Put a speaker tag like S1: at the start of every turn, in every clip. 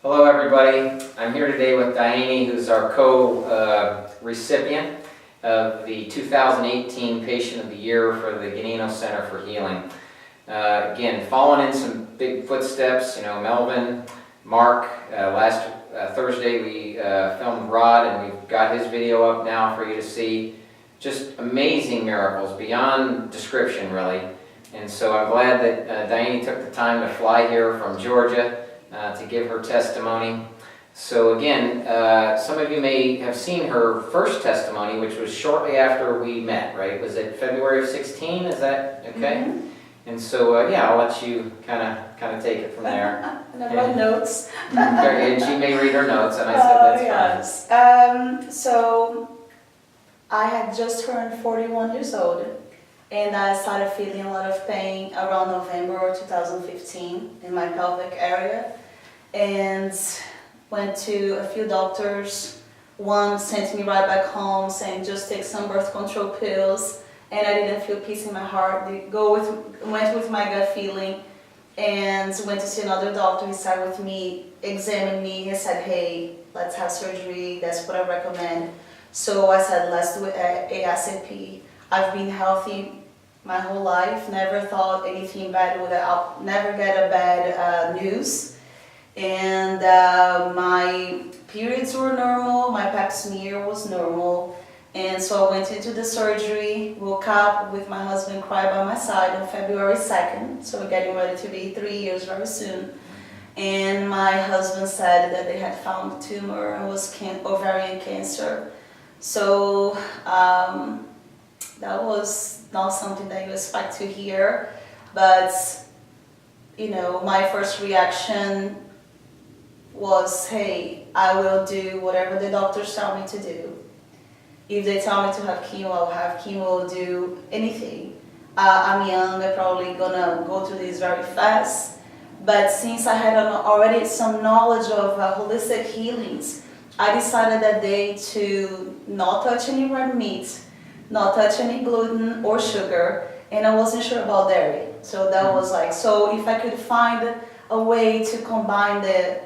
S1: Hello everybody, I'm here today with Dayane, who's our co-recipient of the 2018 Patient of the Year for the Ganino Center for Healing. Again, following in some big footsteps, Melvin, Mark, last Thursday we filmed Rod and we've got his video up now for you to see. Just amazing miracles, beyond description really. And so I'm glad that Dayane took the time to fly here from Georgia to give her testimony. So again, some of you may have seen her first testimony, which was shortly after we met, right? Was it February of 16? Is that okay?
S2: Mm-hmm.
S1: And so yeah, I'll let you kind of take it from there.
S2: And I wrote notes.
S1: And she may read her notes, and I said that's
S2: fine. So I had just turned 41 years old, and I started feeling a lot of pain around November 2015 in my pelvic area, and went to a few doctors. One sent me right back home saying just take some birth control pills, and I didn't feel peace in my heart. Went with my gut feeling and went to see another doctor. He sat with me, examined me, he said, hey, let's have surgery, that's what I recommend. So I said, let's do it ASAP. I've been healthy my whole life, never thought anything bad would, I'll never get a bad news. And my periods were normal, my pap smear was normal. And so I went into the surgery, woke up with my husband crying by my side on February 2nd. So we're getting ready to be 3 years very soon. And my husband said that they had found a tumor and was ovarian cancer. So that was not something that you expect to hear, but my first reaction was, hey, I will do whatever the doctors tell me to do. If they tell me to have chemo, I'll have chemo, I'll do anything. I'm young, I'm probably gonna go through this very fast, but since I had already some knowledge of holistic healings, I decided that day to not touch any red meat, not touch any gluten or sugar, and I wasn't sure about dairy. So that was like, so if I could find a way to combine the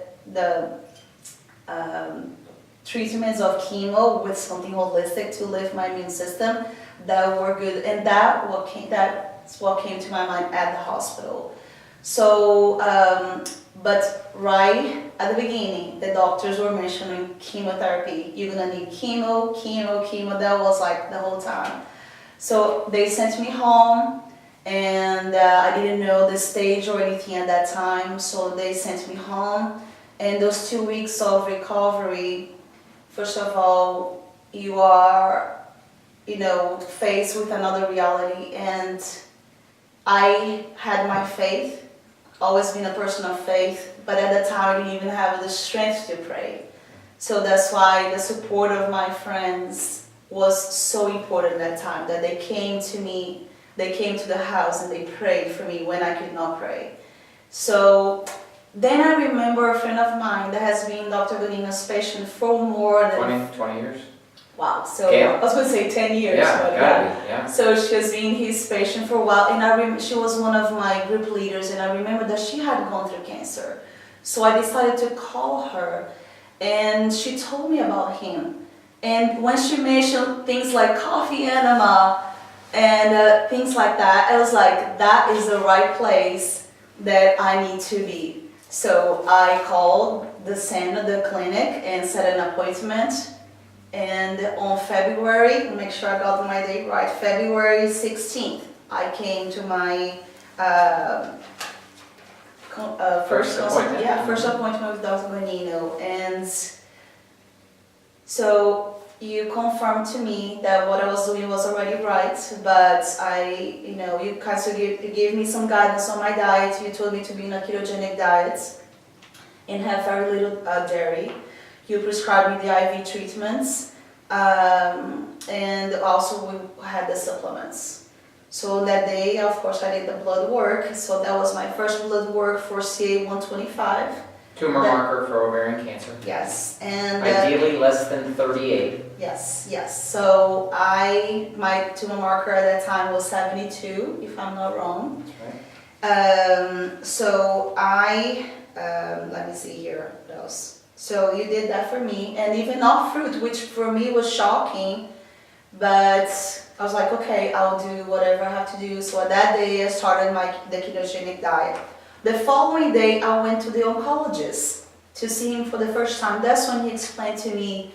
S2: treatments of chemo with something holistic to lift my immune system, that were good, and that's what came to my mind at the hospital. So, but right at the beginning, the doctors were mentioning chemotherapy. You're gonna need chemo. That was like the whole time. So they sent me home, and I didn't know the stage or anything at that time. So they sent me home, and those 2 weeks of recovery, first of all, you are, faced with another reality. And I had my faith, always been a person of faith, but at that time I didn't even have the strength to pray. So that's why the support of my friends was so important at that time, that they came to me, they came to the house and they prayed for me when I could not pray. So then I remember a friend of mine that has been Dr. Ganino's patient for more than
S1: 20 years.
S2: Wow, so
S1: Gail.
S2: I was going to say 10 years.
S1: Yeah,
S2: but
S1: yeah.
S2: So she has been his patient for a while, and she was one of my group leaders, and I remember that she had gone through cancer. So I decided to call her, and she told me about him. And when she mentioned things like coffee enema and things like that, I was like, that is the right place that I need to be. So I called the clinic and set an appointment. And on February, make sure I got my date right, February 16th, I came to my first appointment with Dr. Ganino. And so you confirmed to me that what I was doing was already right, but you kind of gave me some guidance on my diet. You told me to be in a ketogenic diet and have very little dairy. You prescribed me the IV treatments, and also we had the supplements. So that day, of course, I did the blood work. So that was my first blood work for CA-125.
S1: Tumor marker for ovarian cancer.
S2: Yes, and
S1: ideally less than 38.
S2: Yes. So my tumor marker at that time was 72, if I'm not wrong.
S1: Right.
S2: So let me see here, what else? So you did that for me, and even not fruit, which for me was shocking, but I was like, okay, I'll do whatever I have to do. So that day I started the ketogenic diet. The following day I went to the oncologist to see him for the first time. That's when he explained to me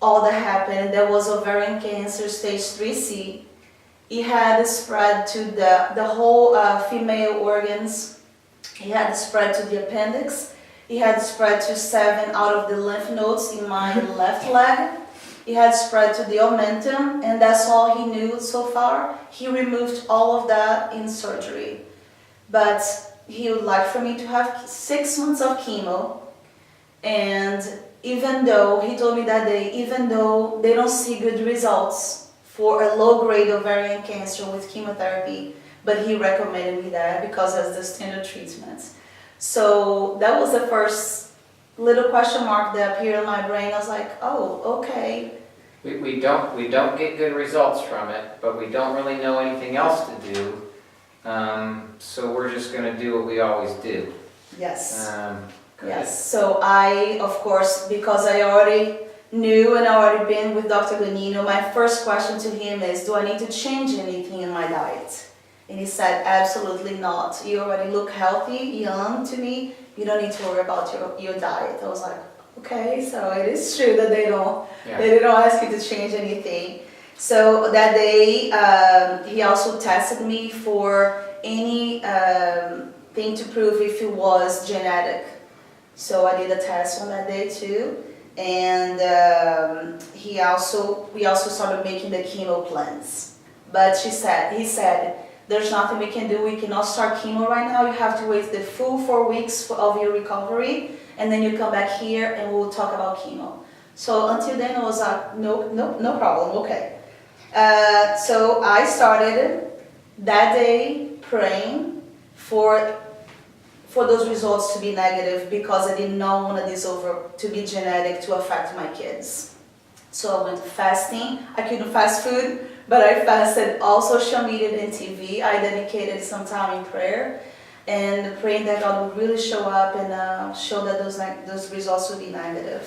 S2: all that happened. There was ovarian cancer stage 3C. He had spread to the whole female organs. He had spread to the appendix. He had spread to 7 out of the lymph nodes in my left leg. He had spread to the omentum, and that's all he knew so far. He removed all of that in surgery. But he would like for me to have 6 months of chemo. And even though, he told me that day, even though they don't see good results for a low-grade ovarian cancer with chemotherapy, but he recommended me that because that's the standard treatment. So that was the first little question mark that appeared in my brain. I was like, oh, okay.
S1: We don't get good results from it, but we don't really know anything else to do. So we're just going to do what we always do.
S2: Yes.
S1: Good.
S2: Yes. So I, of course, because I already knew and already been with Dr. Ganino, my first question to him is, do I need to change anything in my diet? And he said, absolutely not. You already look healthy, young to me. You don't need to worry about your diet. I was like, okay, so it is true that they don't ask you to change anything. So that day, he also tested me for any thing to prove if it was genetic. So I did a test on that day too. And we also started making the chemo plans. But he said, there's nothing we can do. We cannot start chemo right now. You have to wait the full 4 weeks of your recovery, and then you come back here and we'll talk about chemo. So until then, I was like, no problem, okay. So I started that day praying for those results to be negative because I did not want this to be genetic to affect my kids. So I went fasting. I couldn't fast food, but I fasted all social media and TV. I dedicated some time in prayer and praying that God would really show up and show that those results would be negative.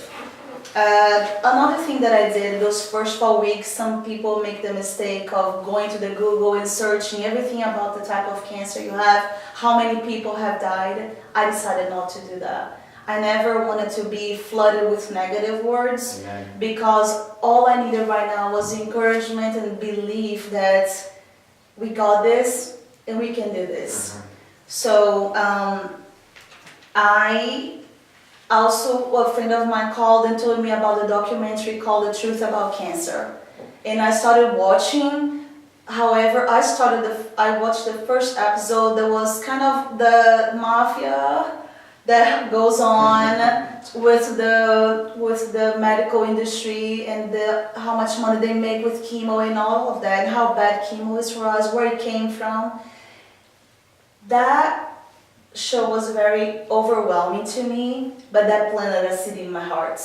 S2: Another thing that I did those first 4 weeks, some people make the mistake of going to the Google and searching everything about the type of cancer you have, how many people have died. I decided not to do that. I never wanted to be flooded with negative words. Amen. Because all I needed right now was encouragement and belief that we got this and we can do this. So I also, a friend of mine called and told me about the documentary called The Truth About Cancer. And I started watching. However, I watched the first episode that was kind of the mafia that goes on with the medical industry and how much money they make with chemo and all of that, and how bad chemo is for us, where it came from. That show was very overwhelming to me, but that planted a seed in my heart.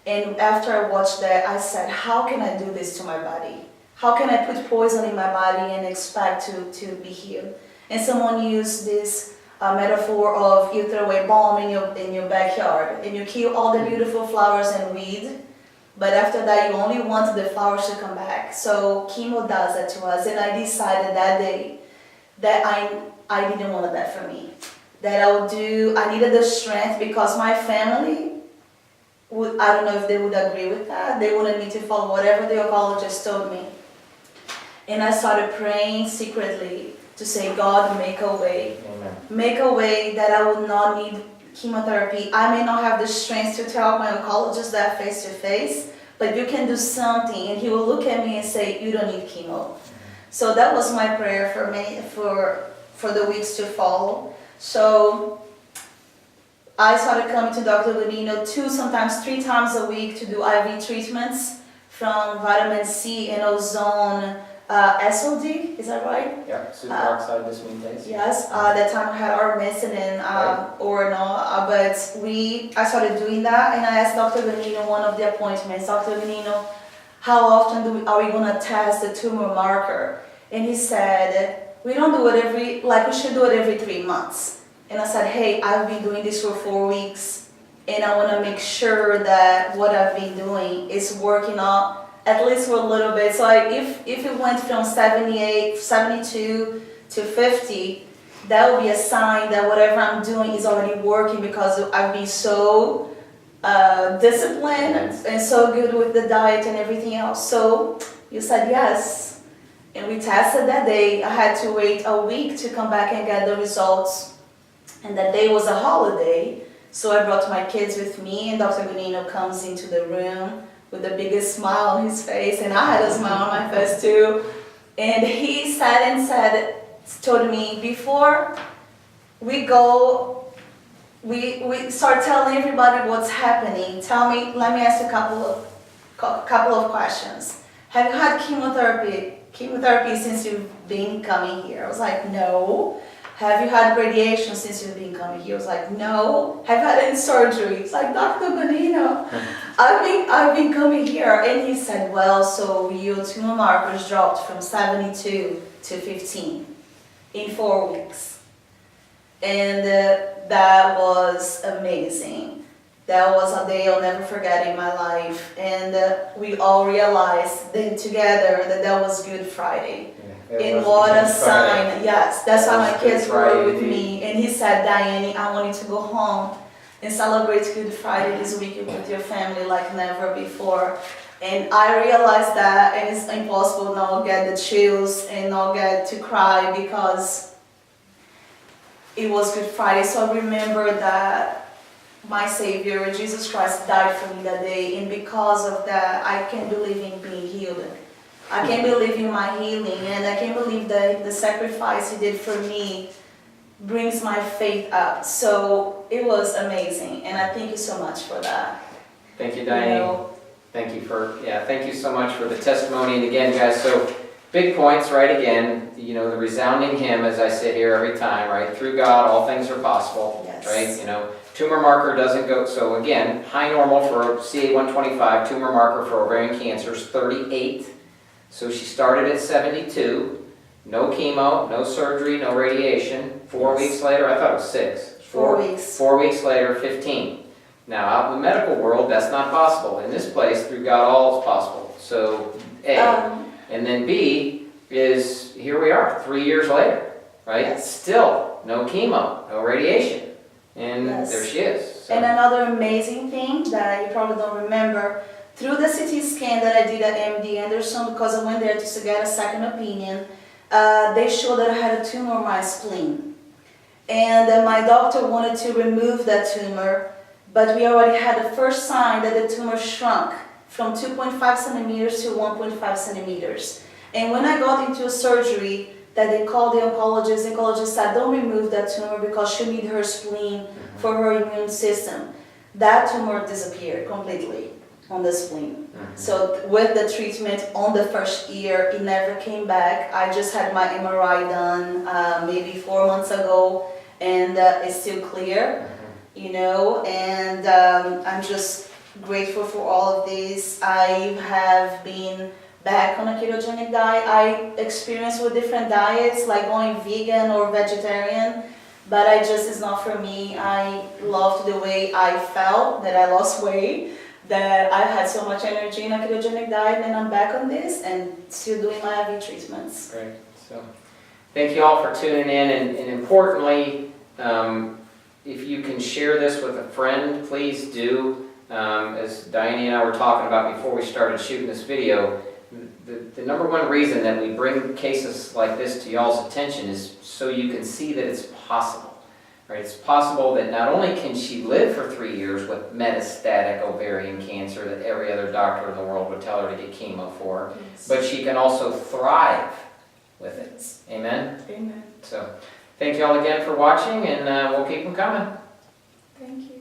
S2: And after I watched that, I said, how can I do this to my body? How can I put poison in my body and expect to be healed? And someone used this metaphor of you throw a bomb in your backyard and you kill all the beautiful flowers and weed, but after that you only want the flowers to come back. So chemo does that to us, and I decided that day that I didn't want that for me. That I needed the strength because my family I don't know if they would agree with that. They wanted me to follow whatever the oncologist told me. And I started praying secretly to say, God, make a way. Amen. Make a way that I would not need chemotherapy. I may not have the strength to tell my oncologist that face to face, but you can do something. And he will look at me and say, you don't need chemo. So that was my prayer for me for the weeks to follow. So I started coming to Dr. Ganino 2, sometimes 3 times a week to do IV treatments from vitamin C and ozone SOD, is that right?
S1: Yeah, superoxide dismutase.
S2: Yes, that time I had artemisinin and Oronol, but I started doing that, and I asked Dr. Ganino one of the appointments, Dr. Ganino, how often are we going to test the tumor marker? And he said, we don't do it we should do it every 3 months. And I said, hey, I've been doing this for 4 weeks, and I want to make sure that what I've been doing is working out at least for a little bit. So if it went from 78, 72 to 50, that would be a sign that whatever I'm doing is already working, because I've been so disciplined and so good with the diet and everything else. So you said yes, and we tested that day. I had to wait a week to come back and get the results, and that day was a holiday. So I brought my kids with me, and Dr. Gunino comes into the room with the biggest smile on his face, and I had a smile on my face too. And he told me, before we go, we start telling everybody what's happening. Let me ask you a couple of questions. Have you had chemotherapy since you've been coming here? I was like, no. Have you had radiation since you've been coming here? I was like, no. Have you had any surgery? It's like, Dr. Bonino, I've been coming here. And he said, well, so your tumor markers dropped from 72 to 15 in 4 weeks. And that was amazing. That was a day I'll never forget in my life. And we all realized then together that was Good Friday. And what a sign. Yes, that's why my kids were with me. And he said, Dayane, I want you to go home and celebrate Good Friday this weekend with your family like never before. And I realized that, and it's impossible not get the chills and not get to cry, because it was Good Friday. So I remember that my Savior, Jesus Christ, died for me that day. And because of that, I can believe in being healed. I can't believe in my healing, and I can't believe that the sacrifice He did for me brings my faith up. So it was amazing, and I thank you so much for that.
S1: Thank you, Dayane. Thank you so much for the testimony. And again, guys, so big points, right? Again, the resounding hymn, as I sit here every time, right? Through God, all things are possible,
S2: yes.
S1: Right? Tumor marker doesn't go, so again, high normal for CA-125, tumor marker for ovarian cancer is 38. So she started at 72, no chemo, no surgery, no radiation. 4 weeks later, I thought it was 6.
S2: 4 weeks.
S1: 4 weeks later, 15. Now, out in the medical world, that's not possible. In this place, through God, all is possible. So, A. And then B is, here we are, 3 years later, right?
S2: Yes.
S1: Still, no chemo, no radiation. And
S2: yes.
S1: There she is. So.
S2: And another amazing thing that you probably don't remember, through the CT scan that I did at MD Anderson, because I went there just to get a second opinion, they showed that I had a tumor on my spleen. And my doctor wanted to remove that tumor, but we already had the first sign that the tumor shrunk from 2.5 centimeters to 1.5 centimeters. And when I got into a surgery that they called the oncologist, the oncologist said, don't remove that tumor because she needs her spleen for her immune system. That tumor disappeared completely on the spleen. So with the treatment on the first year, it never came back. I just had my MRI done maybe 4 months ago, and it's still clear, and I'm just grateful for all of this. I have been back on a ketogenic diet. I experienced with different diets, like going vegan or vegetarian, but it's not for me. I loved the way I felt, that I lost weight, that I had so much energy in a ketogenic diet, and I'm back on this and still doing my IV treatments.
S1: Great. So, thank you all for tuning in, and importantly, if you can share this with a friend, please do. As Dayane and I were talking about before we started shooting this video, the number one reason that we bring cases like this to y'all's attention is so you can see that it's possible. Right? It's possible that not only can she live for 3 years with metastatic ovarian cancer that every other doctor in the world would tell her to get chemo for,
S2: yes.
S1: but she can also thrive with it. Amen?
S2: Amen.
S1: So, thank you all again for watching, and we'll keep them coming.
S2: Thank you.